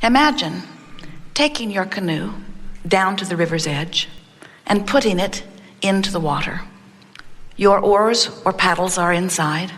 Imagine taking your canoe down to the river's edge and putting it into the water. Your oars or paddles are inside.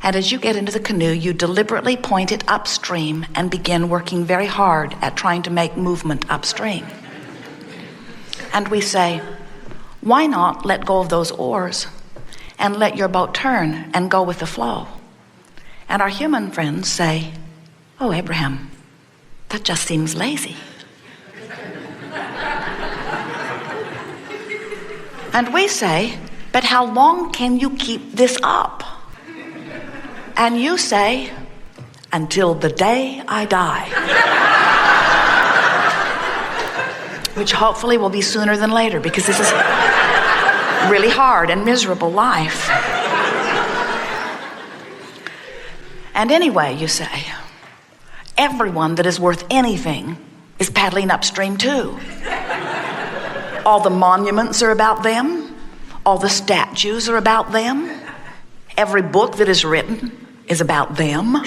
And as you get into the canoe, you deliberately point it upstream and begin working very hard at trying to make movement upstream. And we say, why not let go of those oars and let your boat turn and go with the flow? And our human friends say, oh, Abraham, that just seems lazy. And we say, but how long can you keep this up? And you say, until the day I die. Which hopefully will be sooner than later, because this is a really hard and miserable life. And anyway, you say, everyone that is worth anything is paddling upstream too. All the monuments are about them. All the statues are about them. Every book that is written is about them.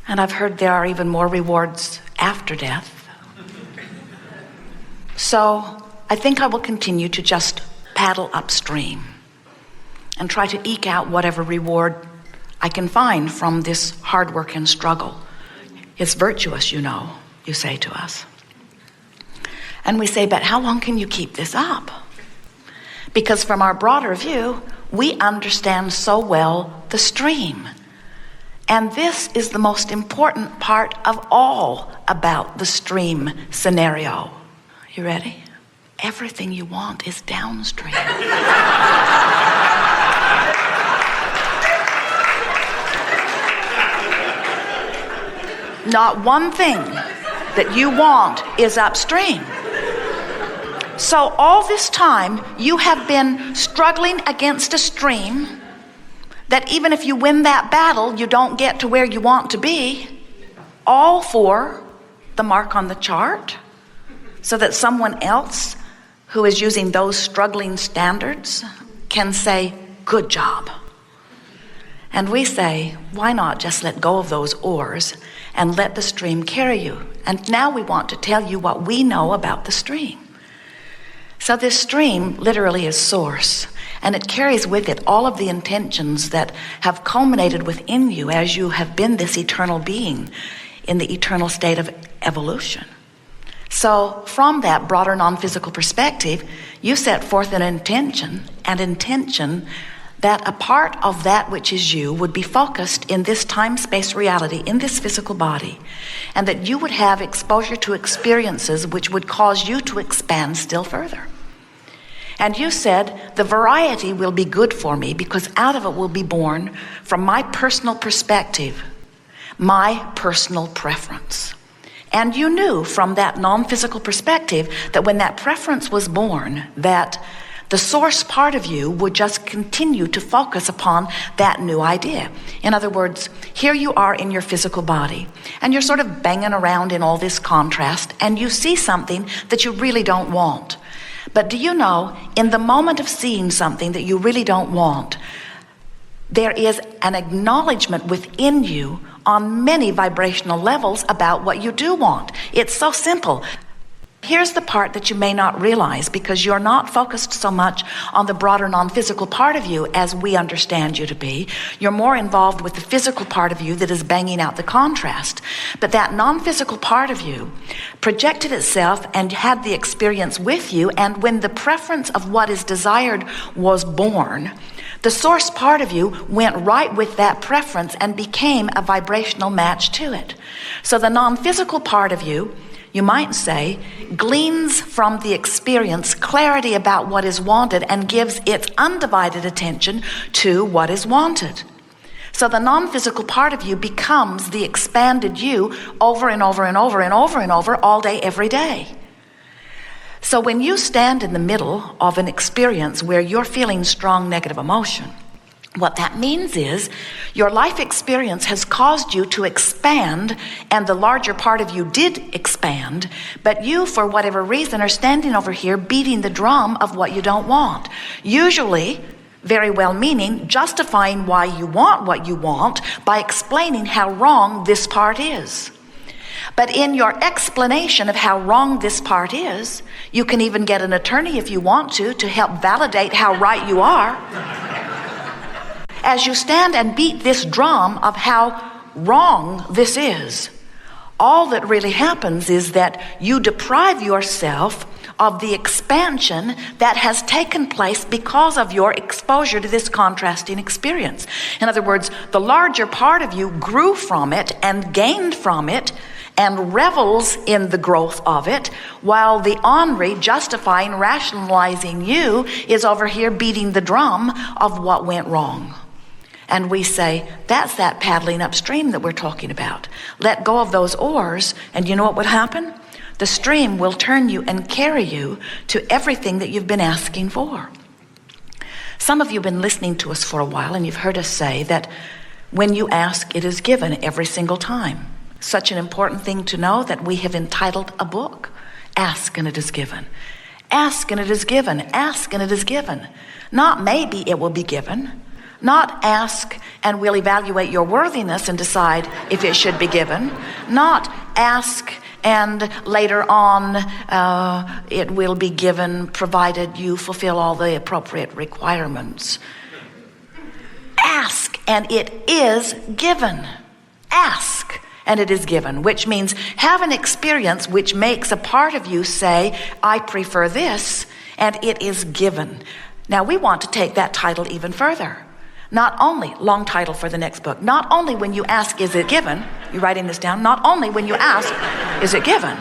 And I've heard there are even more rewards after death. So I think I will continue to just paddle upstream and try to eke out whatever reward I can find from this hard work and struggle. It's virtuous, you know, you say to us. And we say, but how long can you keep this up? Because from our broader view, we understand so well the stream. And this is the most important part of all about the stream scenario. You ready? Everything you want is downstream. Not one thing that you want is upstream. So all this time, you have been struggling against a stream that even if you win that battle, you don't get to where you want to be, all for the mark on the chart, so that someone else who is using those struggling standards can say, good job. And we say, why not just let go of those oars and let the stream carry you? And now we want to tell you what we know about the stream. So this stream literally is source, and it carries with it all of the intentions that have culminated within you as you have been this eternal being in the eternal state of evolution. So from that broader non-physical perspective, you set forth an intention that a part of that which is you would be focused in this time-space reality, in this physical body, and that you would have exposure to experiences which would cause you to expand still further. And you said, the variety will be good for me because out of it will be born, from my personal perspective, my personal preference. And you knew from that non-physical perspective that when that preference was born, that the source part of you would just continue to focus upon that new idea. In other words, here you are in your physical body, and you're sort of banging around in all this contrast, and you see something that you really don't want. But do you know, in the moment of seeing something that you really don't want, there is an acknowledgement within you on many vibrational levels about what you do want. It's so simple. Here's the part that you may not realize because you're not focused so much on the broader non-physical part of you as we understand you to be. You're more involved with the physical part of you that is banging out the contrast. But that non-physical part of you projected itself and had the experience with you, and when the preference of what is desired was born, the source part of you went right with that preference and became a vibrational match to it. So the non-physical part of you, you might say, gleans from the experience clarity about what is wanted and gives its undivided attention to what is wanted. So the non-physical part of you becomes the expanded you over and over and over and over and over all day, every day. So when you stand in the middle of an experience where you're feeling strong negative emotion, what that means is your life experience has caused you to expand, and the larger part of you did expand, but you, for whatever reason, are standing over here beating the drum of what you don't want. Usually very well meaning, justifying why you want what you want by explaining how wrong this part is. But in your explanation of how wrong this part is, you can even get an attorney if you want to help validate how right you are. As you stand and beat this drum of how wrong this is, all that really happens is that you deprive yourself of the expansion that has taken place because of your exposure to this contrasting experience. In other words, the larger part of you grew from it and gained from it and revels in the growth of it, while the ornery, justifying, rationalizing you is over here beating the drum of what went wrong. And we say, that's that paddling upstream that we're talking about. Let go of those oars, and you know what would happen? The stream will turn you and carry you to everything that you've been asking for. Some of you have been listening to us for a while, and you've heard us say that when you ask, it is given every single time. Such an important thing to know that we have entitled a book, Ask and It Is Given. Ask and it is given. Ask and it is given. Not maybe it will be given. Not ask and we'll evaluate your worthiness and decide if it should be given. Not ask and later on it will be given provided you fulfill all the appropriate requirements. Ask and it is given. Ask and it is given, which means have an experience which makes a part of you say, I prefer this, and it is given. Now we want to take that title even further. Not only, long title for the next book, not only when you ask, is it given? You're writing this down. Not only when you ask, is it given?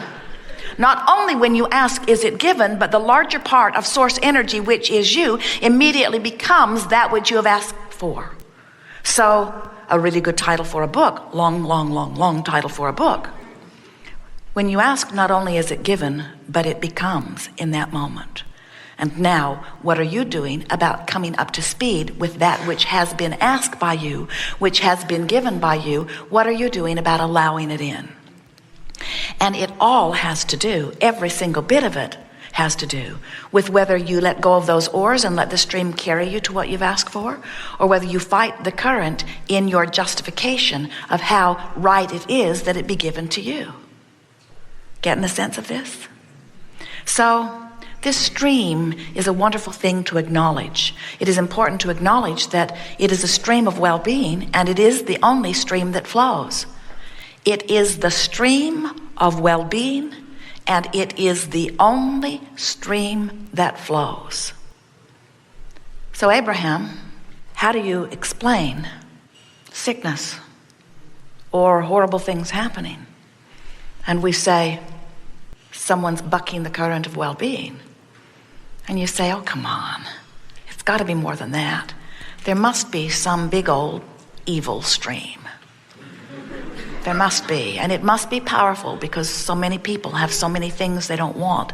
Not only when you ask, is it given, but the larger part of source energy, which is you, immediately becomes that which you have asked for. So, a really good title for a book, long title for a book. When you ask, not only is it given, but it becomes in that moment. And now, what are you doing about coming up to speed with that which has been asked by you, which has been given by you? What are you doing about allowing it in? And it all has to do, every single bit of it has to do with whether you let go of those oars and let the stream carry you to what you've asked for, or whether you fight the current in your justification of how right it is that it be given to you. Getting the sense of this? So, this stream is a wonderful thing to acknowledge. It is important to acknowledge that it is a stream of well-being, and it is the only stream that flows. It is the stream of well-being, and it is the only stream that flows. So, Abraham, how do you explain sickness or horrible things happening? And we say, someone's bucking the current of well-being. And you say, oh, come on. It's got to be more than that. There must be some big old evil stream. There must be. And it must be powerful because so many people have so many things they don't want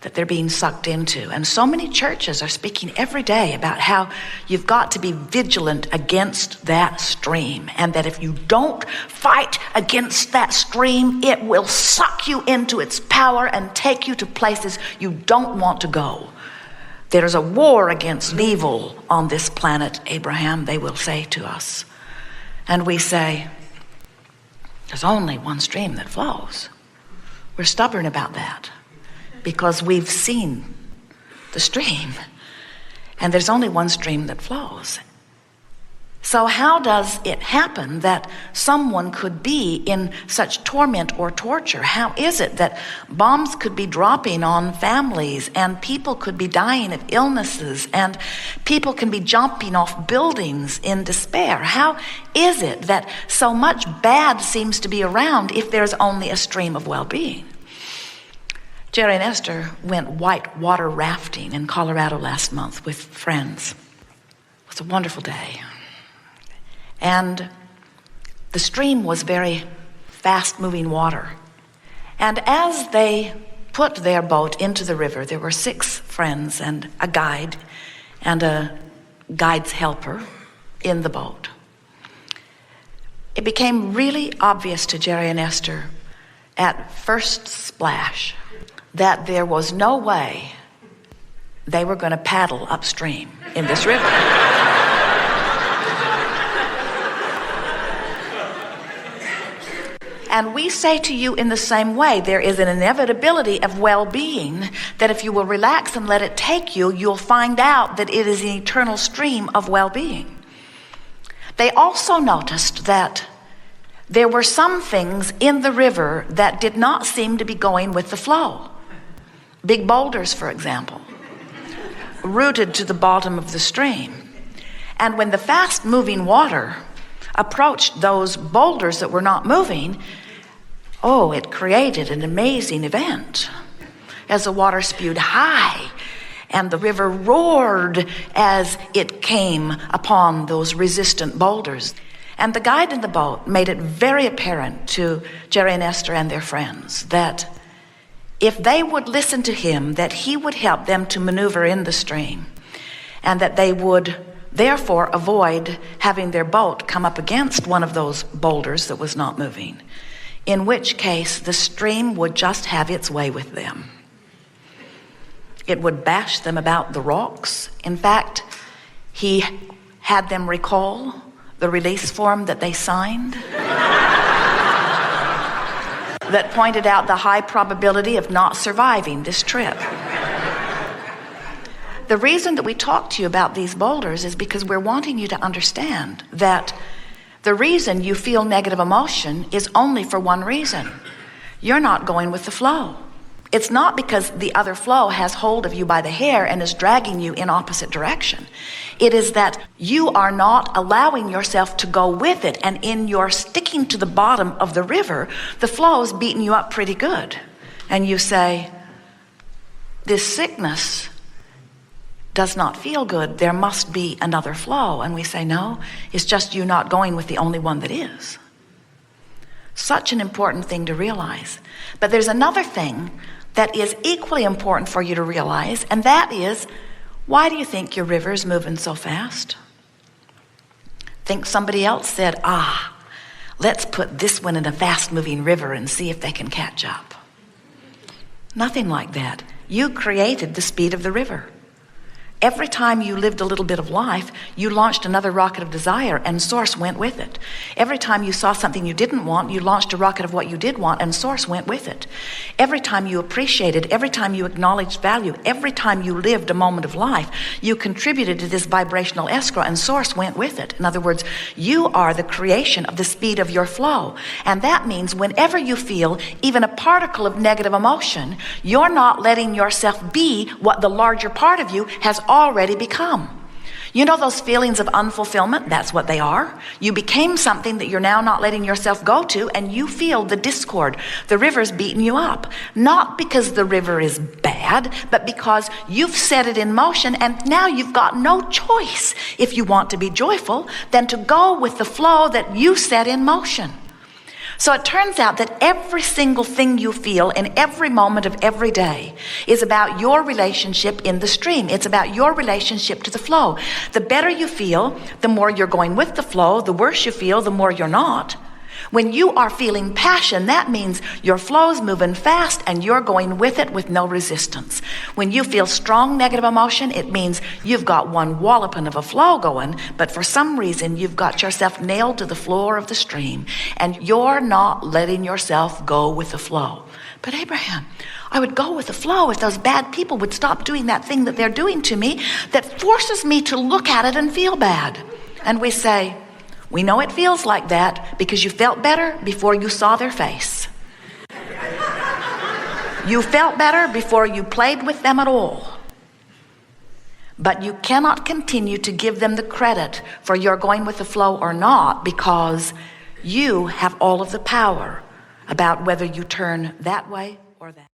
that they're being sucked into. And so many churches are speaking every day about how you've got to be vigilant against that stream, and that if you don't fight against that stream, it will suck you into its power and take you to places you don't want to go. There's a war against evil on this planet, Abraham, they will say to us. And we say, there's only one stream that flows. We're stubborn about that because we've seen the stream, and there's only one stream that flows. So how does it happen that someone could be in such torment or torture? How is it that bombs could be dropping on families, and people could be dying of illnesses, and people can be jumping off buildings in despair? How is it that so much bad seems to be around if there's only a stream of well-being? Jerry and Esther went white water rafting in Colorado last month with friends. It was a wonderful day. And the stream was very fast-moving water. And as they put their boat into the river, there were 6 friends and a guide and a guide's helper in the boat. It became really obvious to Jerry and Esther at first splash that there was no way they were going to paddle upstream in this river. And we say to you in the same way, there is an inevitability of well-being that if you will relax and let it take you, you'll find out that it is an eternal stream of well-being. They also noticed that there were some things in the river that did not seem to be going with the flow. Big boulders, for example, rooted to the bottom of the stream. And when the fast-moving water approached those boulders that were not moving, it created an amazing event. As the water spewed high and the river roared as it came upon those resistant boulders. And the guide in the boat made it very apparent to Jerry and Esther and their friends that if they would listen to him, that he would help them to maneuver in the stream, and that they would therefore avoid having their boat come up against one of those boulders that was not moving, in which case the stream would just have its way with them. It would bash them about the rocks. In fact, he had them recall the release form that they signed that pointed out the high probability of not surviving this trip. The reason that we talk to you about these boulders is because we're wanting you to understand that the reason you feel negative emotion is only for one reason. You're not going with the flow. It's not because the other flow has hold of you by the hair and is dragging you in opposite direction. It is that you are not allowing yourself to go with it, and in your sticking to the bottom of the river, the flow is beating you up pretty good. And you say, this sickness does not feel good. There must be another flow. And we say, no, it's just you not going with the only one that is. Such an important thing to realize. But there's another thing that is equally important for you to realize, and that is, why do you think your river is moving so fast? Think somebody else said, let's put this one in a fast-moving river and see if they can catch up. Nothing like that. You created the speed of the river. Every time you lived a little bit of life, you launched another rocket of desire, and source went with it. Every time you saw something you didn't want, you launched a rocket of what you did want, and source went with it. Every time you appreciated, every time you acknowledged value, every time you lived a moment of life, you contributed to this vibrational escrow, and source went with it. In other words, you are the creation of the speed of your flow. And that means whenever you feel even a particle of negative emotion, you're not letting yourself be what the larger part of you has already become. You know those feelings of unfulfillment? That's what they are. You became something that you're now not letting yourself go to, and you feel the discord. The river's beating you up. Not because the river is bad, but because you've set it in motion, and now you've got no choice, if you want to be joyful, than to go with the flow that you set in motion. So it turns out that every single thing you feel in every moment of every day is about your relationship in the stream. It's about your relationship to the flow. The better you feel, the more you're going with the flow. The worse you feel, the more you're not. When you are feeling passion, that means your flow's moving fast and you're going with it with no resistance. When you feel strong negative emotion, it means you've got one walloping of a flow going, but for some reason you've got yourself nailed to the floor of the stream and you're not letting yourself go with the flow. But Abraham, I would go with the flow if those bad people would stop doing that thing that they're doing to me that forces me to look at it and feel bad. And we say, we know it feels like that because you felt better before you saw their face. You felt better before you played with them at all. But you cannot continue to give them the credit for your going with the flow or not, because you have all of the power about whether you turn that way or that.